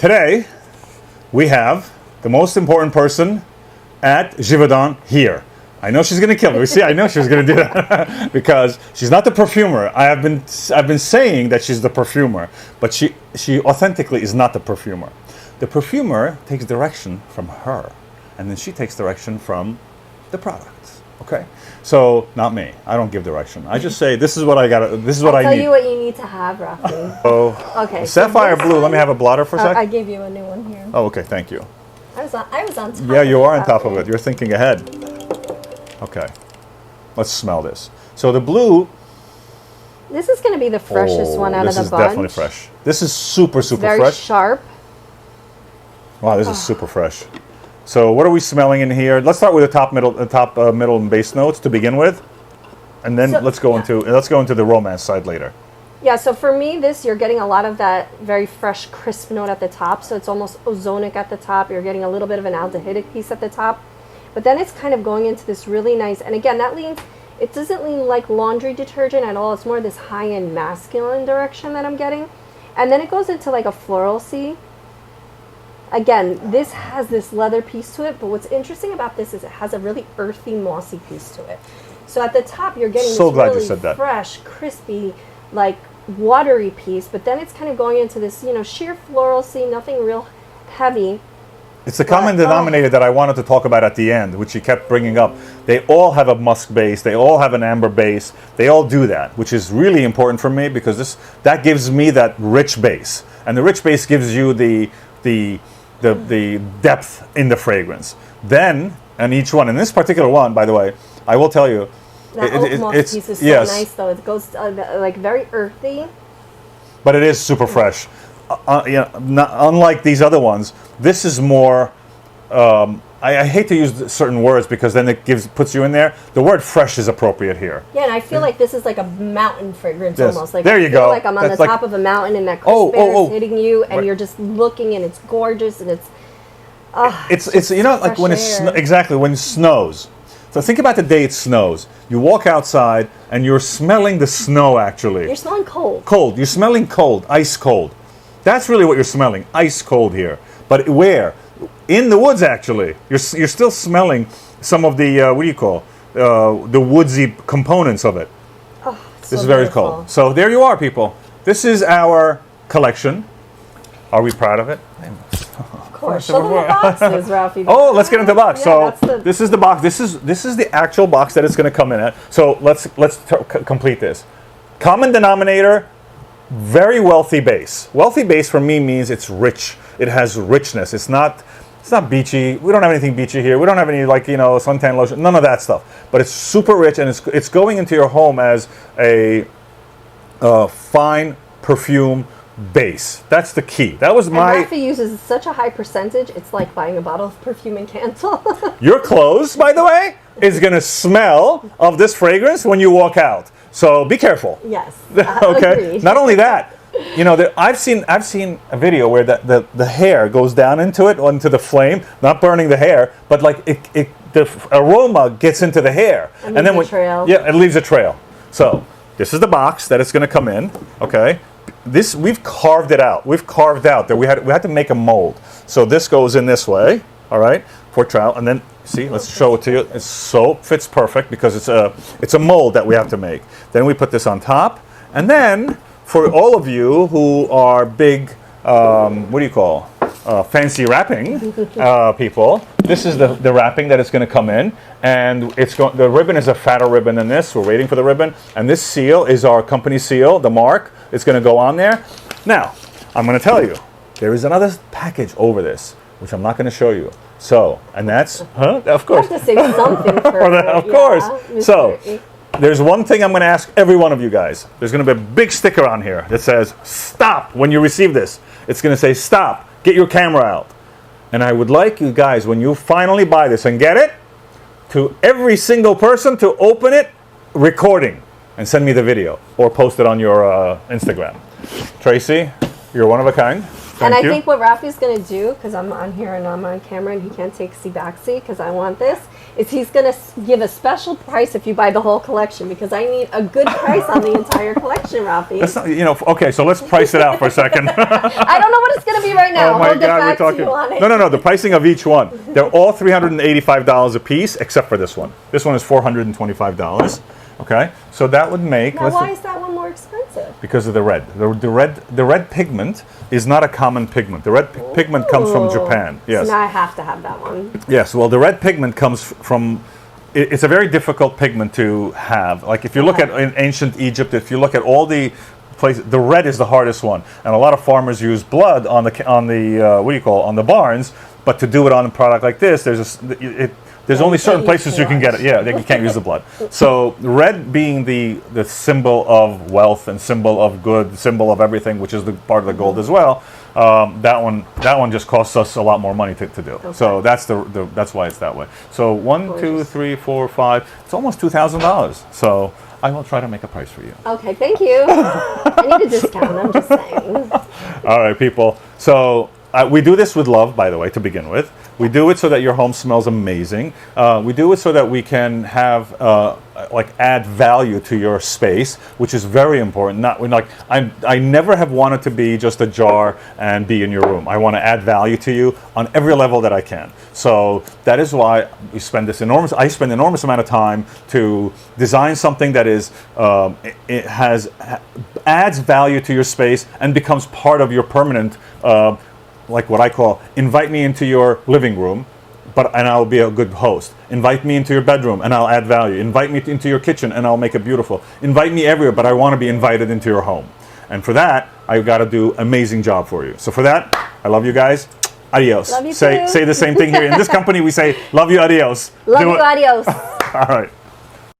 Today, we have the most important person at Givaudan here. I know she's going to kill me. See, I know she was going to do that because she's not the perfumer. I've been saying that she's the perfumer, but she authentically is not the perfumer. The perfumer takes direction from her, and then she takes direction from the products. Okay, so not me. I don't give direction. I just say this is what I got. This is what I need. I'll tell you what you need to have, Rafi. Oh, okay. Sapphire blue. Let me have a blotter for a sec. I gave you a new one here. Oh, okay. Thank you. I was on top. Yeah, you are on top of it. You're thinking ahead. Okay, let's smell this. So the blue. This is going to be the freshest one out of the bunch. This is definitely fresh. This is super Very fresh. Sharp. Wow, this is super fresh. So what are we smelling in here? Let's start with the middle, and base notes to begin with, and then let's go into the romance side later. Yeah. So for me, you're getting a lot of that very fresh, crisp note at the top. So it's almost ozonic at the top. You're getting a little bit of an aldehydic piece at the top, but then it's kind of going into this really nice. And again, it doesn't lean like laundry detergent at all. It's more this high-end masculine direction that I'm getting, and then it goes into like a floralcy. Again, this has this leather piece to it, but what's interesting about this is it has a really earthy, mossy piece to it. So at the top, you're getting this really fresh, crispy, like watery piece, but then it's kind of going into this, sheer floralcy, nothing real heavy. It's the common denominator that I wanted to talk about at the end, which you kept bringing up. They all have a musk base. They all have an amber base. They all do that, which is really important for me because that gives me that rich base, and the rich base gives you the depth in the fragrance. Then, and each one, and this particular one, by the way, I will tell you, that oak moss piece is so nice, though. It goes like very earthy, but it is super fresh. Unlike these other ones, this is more. I hate to use certain words because then it puts you in there. The word "fresh" is appropriate here. Yeah, and I feel like this is like a mountain fragrance almost. Like there you go. Like I'm on the top of a mountain and that crisp air is hitting you, and you're just looking, and it's gorgeous, and it's like when when it snows. So think about the day it snows. You walk outside and you're smelling the snow. Actually, you're smelling cold. Cold. You're smelling cold, ice cold. That's really what you're smelling, ice cold here. But where? In the woods, actually. You're still smelling some of the, the woodsy components of it. Oh, this is very cold. So there you are, people. This is our collection. Are we proud of it? Of course. Show them the boxes, Ralphie. Oh, let's get into the box. Yeah, so this is the box. This is the actual box that it's going to come in at. So let's complete this. Common denominator. Very wealthy base. Wealthy base for me means it's rich. It has richness. It's not beachy. We don't have anything beachy here. We don't have any suntan lotion. None of that stuff. But it's super rich, and it's going into your home as a fine perfume base. That's the key. That was my. And Rafi uses such a high percentage. It's like buying a bottle of perfume in Cantal. Your clothes, by the way, is gonna smell of this fragrance when you walk out. So be careful. Yes. Okay. Agreed. Not only that, I've seen a video where the hair goes down into the flame, not burning the hair, but like the aroma gets into the hair, and then it leaves a trail. So this is the box that it's going to come in. Okay. We've carved it out. We've carved out that we had to make a mold. So this goes in this way. All right. For trial, and then see, let's show it to you. It fits perfect because it's a mold that we have to make. Then we put this on top, and then for all of you who are big, fancy wrapping people, this is the wrapping that is going to come in, and the ribbon is a fatter ribbon than this. We're waiting for the ribbon, and this seal is our company seal, the mark. It's going to go on there. Now, I'm going to tell you, there is another package over this, which I'm not going to show you. So, and that's, of course. You have to say something for that, of course. So, there's one thing I'm going to ask every one of you guys. There's going to be a big sticker on here that says, stop when you receive this. It's going to say, stop, get your camera out. And I would like you guys, when you finally buy this and get it, to every single person to open it, recording, and send me the video, or post it on your Instagram. Tracy, you're one of a kind. And I think what Rafi's going to do, because I'm on here and I'm on camera and he can't see backsy because I want this, is he's going to give a special price if you buy the whole collection, because I need a good price on the entire collection, Rafi. That's not, okay, so let's price it out for a second. I don't know what it's going to be right now. Oh my God, we're talking. No, the pricing of each one. They're all $385 a piece, except for this one. This one is $425. Okay, so that would make. Now, why is that one more expensive? Because of the red. The red pigment is not a common pigment. The red pigment comes from Japan. Yes. So now I have to have that one. Yes. Well, the red pigment comes from. It's a very difficult pigment to have. Like if you look at in ancient Egypt, if you look at all the places, the red is the hardest one, and a lot of farmers use blood on the on the barns. But to do it on a product like this, there's only certain places you can get it. Yeah, you can't use the blood. So red being the symbol of wealth and symbol of good, symbol of everything, which is the part of the gold as well. That one just costs us a lot more money to do. Okay. So that's that's why it's that way. So 1, 2, 3, 4, 5. It's almost $2,000. So I will try to make a price for you. Okay, thank you. I need a discount. I'm just saying. All right, people. So. We do this with love, by the way, to begin with. We do it so that your home smells amazing. We do it so that we can have, add value to your space, which is very important. I never have wanted to be just a jar and be in your room. I want to add value to you on every level that I can. So that is why I spend enormous amount of time to design something that is, adds value to your space and becomes part of your permanent, like what I call, invite me into your living room, and I'll be a good host. Invite me into your bedroom, and I'll add value. Invite me into your kitchen, and I'll make it beautiful. Invite me everywhere, but I want to be invited into your home. And for that, I've got to do an amazing job for you. So for that, I love you guys. Adios. Love you say too. Say the same thing here. In this company, we say, love you, adios. Love you, adios. All right.